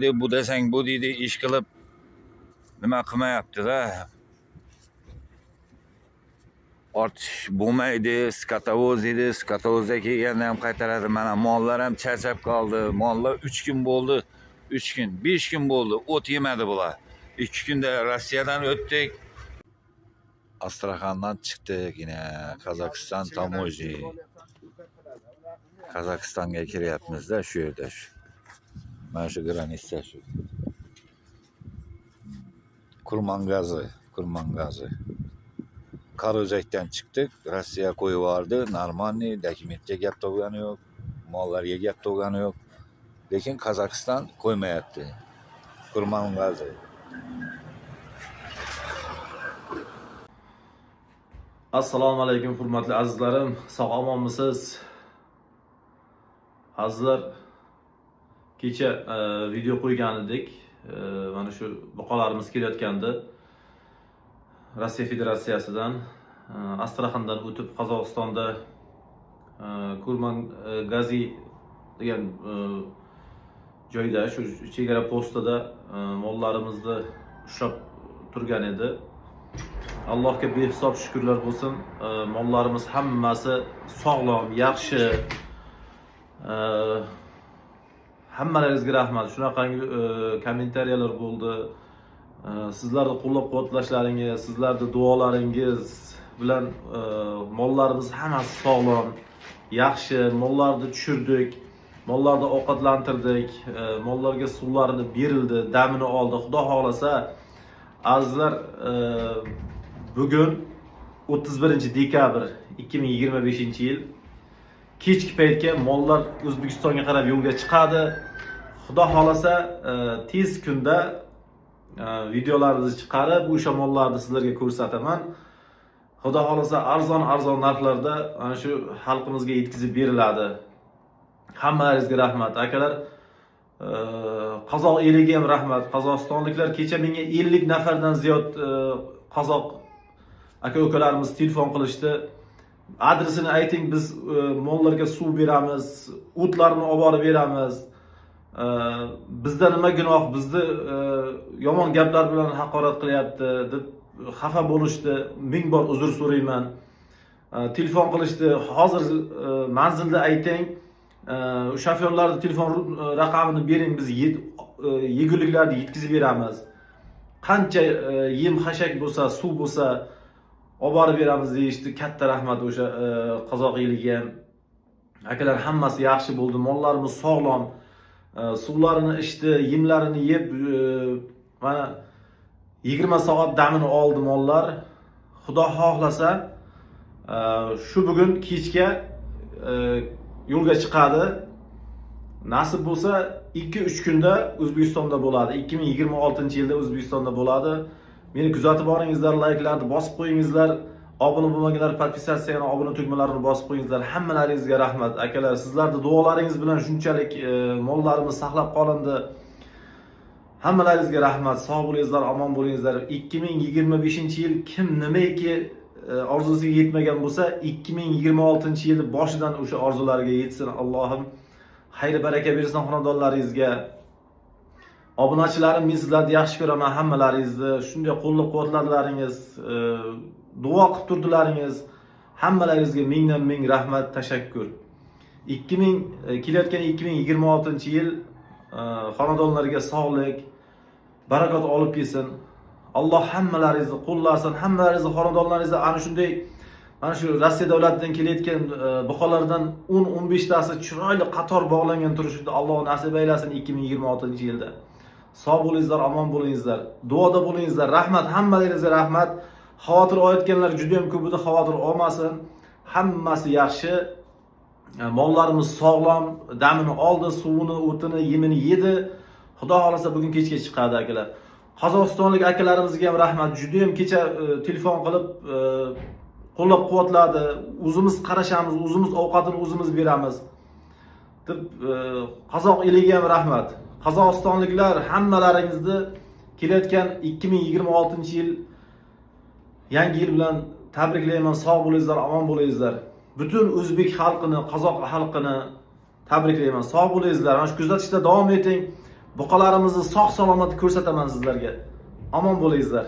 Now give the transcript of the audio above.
Bu desang bu deydi, ish qilib nima qilmayapti-da. Ortish bo'lmaydi, skatovoz edi, skatovozga kelganda ham qaytaradi. Mana mollar ham charchab qoldi. Mollar 3 kun bo'ldi, 3 kun, 5 kun bo'ldi. O't yemadi bular. 2 kunda Rossiyadan o'tdik. Astraxandan chiqdik, yine Qozog'iston tamoji. Qozog'istonga kiryapmiz-da, shu yerda shu. Mana shu granitsa shu. Kurmangazi. Karozak'tan çıktık. Rossiya koyu vardı. Normalni dokumentga gap topgani yo'q. Mollarga gap topgani yo'q. Lekin Qozog'iston qo'ymayapti. Kurmangazi. Assalomu alaykum hurmatli azizlarim. Sog' omonmisiz? Azizlar, kecha video qo'ygan edik. Mana shu buqalarimiz kelayotgandi. Rossiya Federatsiyasidan Astraxandan o'tib Qozog'istonda Kurmangazi degan joyda shu chegara postida mollarimizni ushlab turgan edi. Allohga behisob shukrlar bo'lsin. Mollarimiz hammasi sog'lom, yaxshi. Hammalaringizga rahmat. Shunaqangi kommentariyalar bo'ldi. Sizlarning qo'llab-quvvatlashlaringiz, sizlarning duolaringiz bilan mollarimiz hammasi sog'lom, yaxshi. Mollarni tushirdik, mollarni ovqatlantirdik, mollarga suvlarini berildi, damini oldi. Xudo xolasa, azizlar, bugun 31-dekabr 2025-yil kechki paytga mollar O'zbekistonga qarab yo'lga chiqadi. Xudo xolasa, tez kunda videolarimizni chiqarib o'sha mollarni sizlarga ko'rsataman. Xudo xolasa arzon narxlarda ana shu xalqimizga yetkazib beriladi. Hammalaringizga rahmat akalar. Qozoq eliga ham rahmat. Qozog'istonliklar kecha menga 50 nafardan ziyod qozoq aka-ukalarimiz telefon qilishdi. Adresini ayting, biz mollarga suv beramiz, o'tlarni olib borib beramiz. Bizda nima gunoh, bizni yomon gaplar bilan haqorat qilyapti deb xafa bo'lishdi. Ming bor uzr so'rayman. Telefon qilishdi. Hozir manzilda ayting, shofyorlarning telefon raqamini bering, biz yeguliklarni yetkazib beramiz. Qancha yem xashak bo'lsa, suv bo'lsa olib borib beramiz deyishdi. Katta rahmat o'sha qozoq eliga. Akalar, hammasi yaxshi bo'ldi. Mollarimiz sog'lom. Suvlarini ichdi, yemlarini yeb, mana 20 soat damini oldi mollar. Xudo xohlasa, shu bugun kechga yo'lga chiqadi. Nasib bo'lsa 2-3 kunda O'zbekistonda bo'ladi. 2026-yilda O'zbekistonda bo'ladi. Meni kuzatib boringizlar, layklarni bosib qo'yingizlar. Obuna bo'lmaganlar podpisatsiyani, obuna tugmalarini bosib qo'yingizlar. Hammalaringizga rahmat akalar. Sizlarning duolaringiz bilan shunchalik mollarimiz saqlab qolindi. Hammalaringizga rahmat. Sog' bo'lingizlar, omon bo'lingizlar. 2025-yil kim nimaiki orzusiga yetmagan bo'lsa, 2026-yil boshidan o'sha orzulariga yetsin. Allohim xayr baraka bersin xonadonlaringizga. Obunachilarim, men sizlarni yaxshi ko'raman, hammalaringizni. Shunday qo'llab-quvvatladingiz, duo qilib turdilaringiz. Hammalaringizga mingdan ming rahmat, tashakkur. Kelayotgan 2026-yil xonadonlarga sog'lik, barakot olib kelsin. Alloh hammalaringizni qo'llasin, hammalaringizni xonadonlaringizni ana shunday mana shu Rossiya davlatidan kelayotgan buqalardan 10-15 tasi chiroyli qator bog'langan turishida Alloh nasib aylasin 2026-yilda. Sog' bo'lingizlar, omon bo'lingizlar, duoda bo'lingizlar. Rahmat, hammalaringizga rahmat. Xavotir olayotganlar juda ham ko'p edi, xavotir olmasin. Hammasi yaxshi. Mollarimiz sog'lom, damini oldi, suvini, o'tini, yemini yedi. Xudo xolasa bugun kechga chiqadi akalar. Qozog'istonlik akalarimizga ham rahmat. Juda ham kecha telefon qilib qo'llab-quvvatladi. O'zimiz qarashamiz, o'zimiz ovqatini o'zimiz beramiz deb qozoq eliga ham rahmat. Qozog'istonliklar, hammalaringizni kelayotgan 2026-yil yangi yil bilan tabriklayman. Sog' bo'lingizlar, omon bo'lingizlar. Butun o'zbek xalqini, qozoq xalqini tabriklayman. Sog' bo'lingizlar. Mana shu kuzatishda davom eting. buqalarimizni sog' salomat ko'rsataman sizlarga. Omon bo'lingizlar.